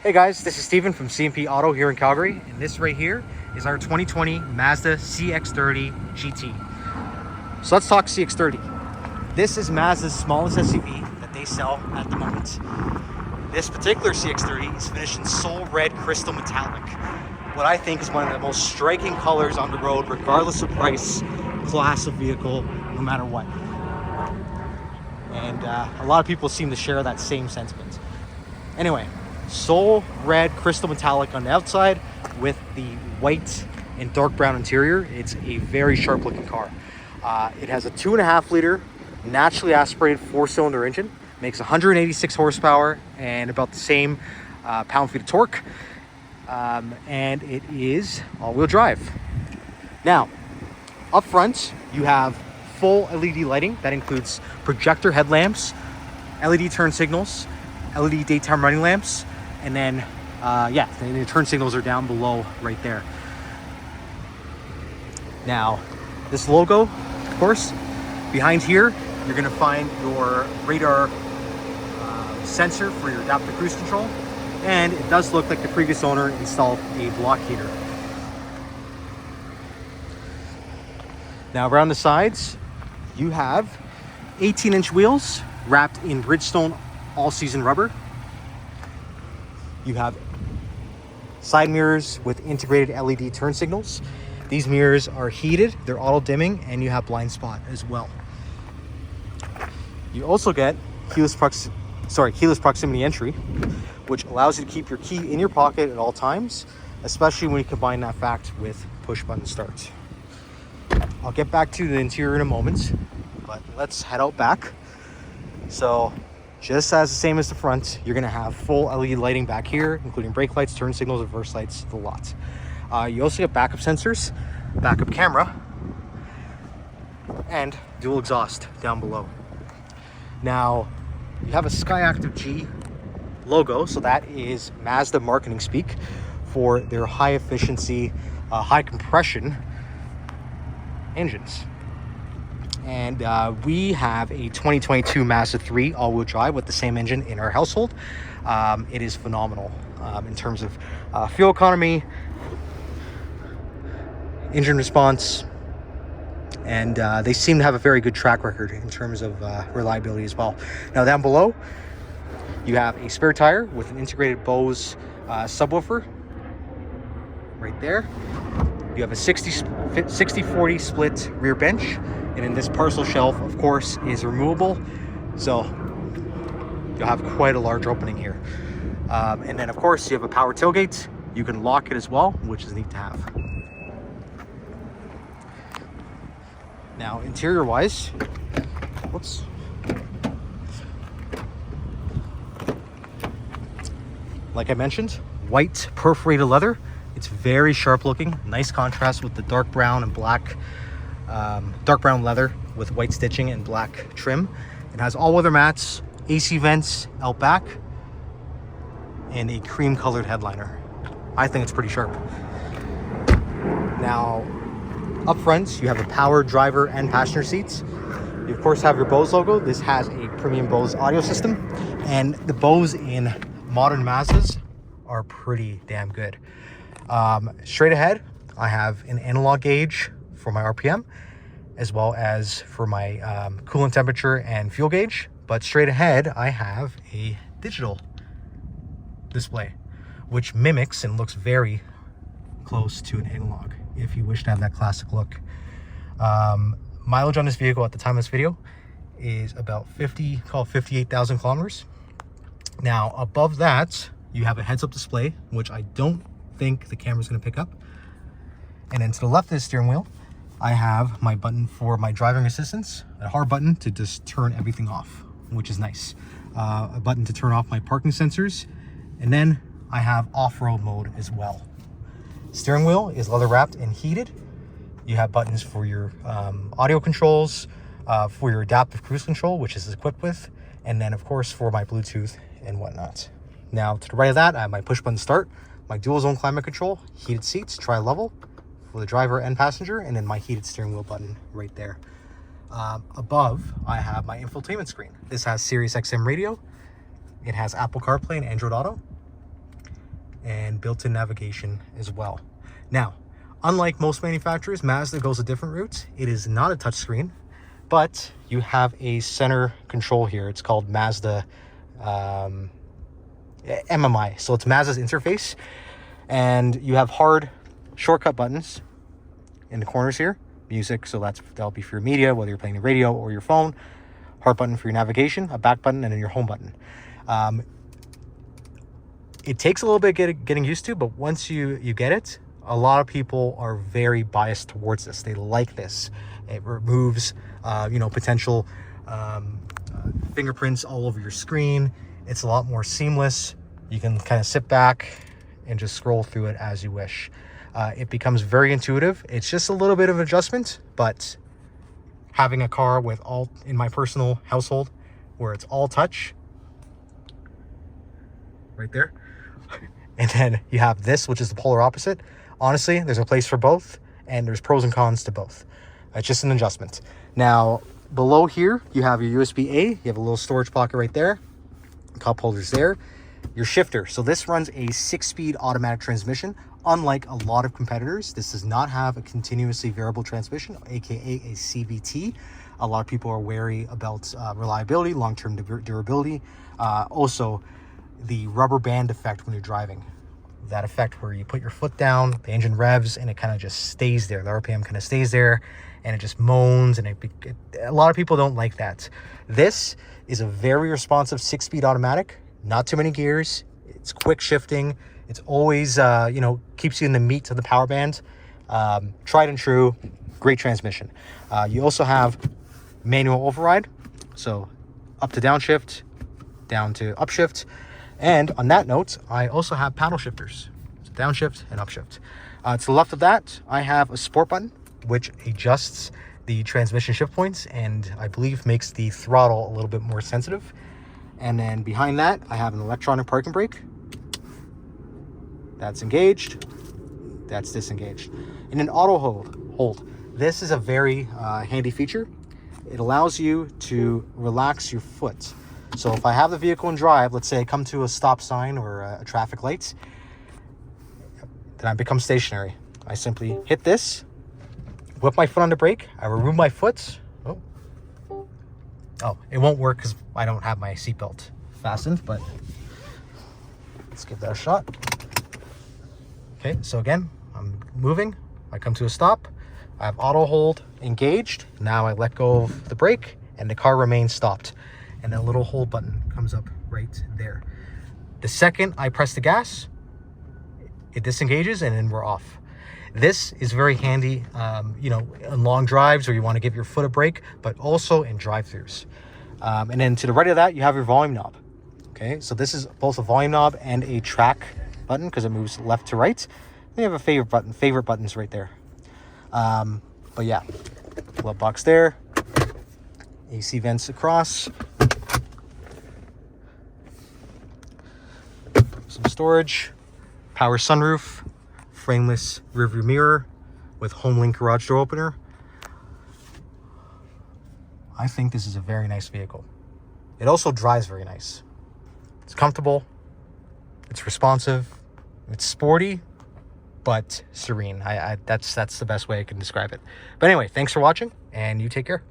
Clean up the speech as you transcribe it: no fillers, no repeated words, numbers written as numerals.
Hey guys, this is Steven from CMP Auto here in Calgary, and this right here is our 2020 Mazda CX-30 GT. So let's talk CX-30. This is Mazda's smallest SUV that they sell at the moment. This particular CX-30 is finished in Soul Red Crystal Metallic, what I think is one of the most striking colors on the road, regardless of price, class of vehicle, no matter what. And a lot of people seem to share that same sentiment. Anyway, Soul Red Crystal Metallic on the outside with the white and dark brown interior. It's a very sharp looking car. It has a 2.5 liter naturally aspirated 4-cylinder engine, makes 186 horsepower and about the same pound-feet of torque. And it is all-wheel drive. Now, up front, you have full LED lighting that includes projector headlamps, LED turn signals, LED daytime running lamps, and then the turn signals are down below right there. Now, this logo, of course, behind here, you're gonna find your radar sensor for your adaptive cruise control, and it does look like the previous owner installed a block heater. Now, around the sides, you have 18-inch wheels wrapped in Bridgestone all-season rubber. You have side mirrors with integrated LED turn signals. These mirrors are heated, they're auto dimming, and you have blind spot as well. You also get keyless proximity entry, which allows you to keep your key in your pocket at all times, especially when you combine that fact with push button start. I'll get back to the interior in a moment, but let's head out back. So, just as the same as the front, you're gonna have full LED lighting back here, including brake lights, turn signals, reverse lights, the lot. You also get backup sensors, backup camera, and dual exhaust down below. Now, you have a SkyActiv-G logo, so that is Mazda marketing speak for their high efficiency, high compression engines. And we have a 2022 Mazda 3 all-wheel drive with the same engine in our household. It is phenomenal in terms of fuel economy, engine response, and they seem to have a very good track record in terms of reliability as well. Now, down below, you have a spare tire with an integrated Bose subwoofer right there. You have a 60-40 split rear bench. And then this parcel shelf, of course, is removable. So you'll have quite a large opening here. And then, of course, you have a power tailgate. You can lock it as well, which is neat to have. Now, interior-wise, whoops. Like I mentioned, white perforated leather. It's very sharp looking, nice contrast with the dark brown and black dark brown leather with white stitching and black trim. It has all-weather mats, AC vents out back, and a cream colored headliner. I think it's pretty sharp. Now, up front, you have the power driver and passenger seats. You of course have your Bose logo. This has a premium Bose audio system, and the Bose in modern Mazdas are pretty damn good. Straight ahead, I have an analog gauge for my RPM, as well as for my coolant temperature and fuel gauge. But straight ahead, I have a digital display, which mimics and looks very close to an analog, if you wish to have that classic look. Mileage on this vehicle at the time of this video is about 58,000 kilometers. Now, above that, you have a heads-up display, which I don't think the camera's gonna pick up. And then to the left of the steering wheel, I have my button for my driving assistance, a hard button to just turn everything off, which is nice. A button to turn off my parking sensors, and then I have off-road mode as well. Steering wheel is leather wrapped and heated. You have buttons for your audio controls, for your adaptive cruise control, which is equipped with, and then of course for my Bluetooth and whatnot. Now, to the right of that, I have my push button start, my dual zone climate control, heated seats, tri-level for the driver and passenger, and then my heated steering wheel button right there. Above, I have my infotainment screen. This has Sirius XM radio. It has Apple CarPlay and Android Auto. and built-in navigation as well. Now, unlike most manufacturers, Mazda goes a different route. It is not a touchscreen, but you have a center control here. It's called Mazda MMI. So it's Mazda's interface, and you have hard shortcut buttons in the corners here. Music, so that'll be for your media, whether you're playing the radio or your phone. Hard button for your navigation, a back button, and then your home button. It takes a little bit getting used to, but once you get it, a lot of people are very biased towards this. They like this. It removes, potential fingerprints all over your screen. It's a lot more seamless. You can kind of sit back and just scroll through it as you wish. It becomes very intuitive. It's just a little bit of adjustment, but having a car with all, in my personal household, where it's all touch, right there, and then you have this, which is the polar opposite. Honestly, there's a place for both, and there's pros and cons to both. It's just an adjustment. Now, below here, you have your USB-A. You have a little storage pocket right there. Cup holders there. Your shifter. So this runs a 6-speed automatic transmission. Unlike a lot of competitors, this does not have a continuously variable transmission, aka a CVT. A lot of people are wary about reliability, long-term durability. Also, the rubber band effect when you're driving. That effect where you put your foot down, the engine revs, and it kind of just stays there. The RPM kind of stays there, and it just moans, and a lot of people don't like that. This is a very responsive 6-speed automatic, not too many gears. It's quick shifting. It's always, keeps you in the meat of the power band. Tried and true, great transmission. You also have manual override, so up to downshift, down to upshift. And on that note, I also have paddle shifters, so downshift and upshift. To the left of that, I have a sport button, which adjusts the transmission shift points and I believe makes the throttle a little bit more sensitive. And then behind that, I have an electronic parking brake. That's engaged, that's disengaged. And an auto hold. This is a very handy feature. It allows you to relax your foot. So if I have the vehicle in drive, let's say I come to a stop sign or a traffic light, then I become stationary. I simply hit this, whip my foot on the brake, I remove my foot. Oh, it won't work because I don't have my seatbelt fastened, but let's give that a shot. Okay, so again, I'm moving, I come to a stop, I have auto hold engaged, now I let go of the brake and the car remains stopped. And that little hold button comes up right there. The second I press the gas, it disengages and then we're off. This is very handy, in long drives where you want to give your foot a break, but also in drive-thrus. And then to the right of that, you have your volume knob. Okay, so this is both a volume knob and a track button because it moves left to right. Then you have a favorite buttons right there. But yeah, glove box there, AC vents across, some storage, power sunroof, frameless rearview mirror with HomeLink garage door opener. I think this is a very nice vehicle. It also drives very nice. It's comfortable, it's responsive, it's sporty, but serene. That's the best way I can describe it. But anyway, thanks for watching, and you take care.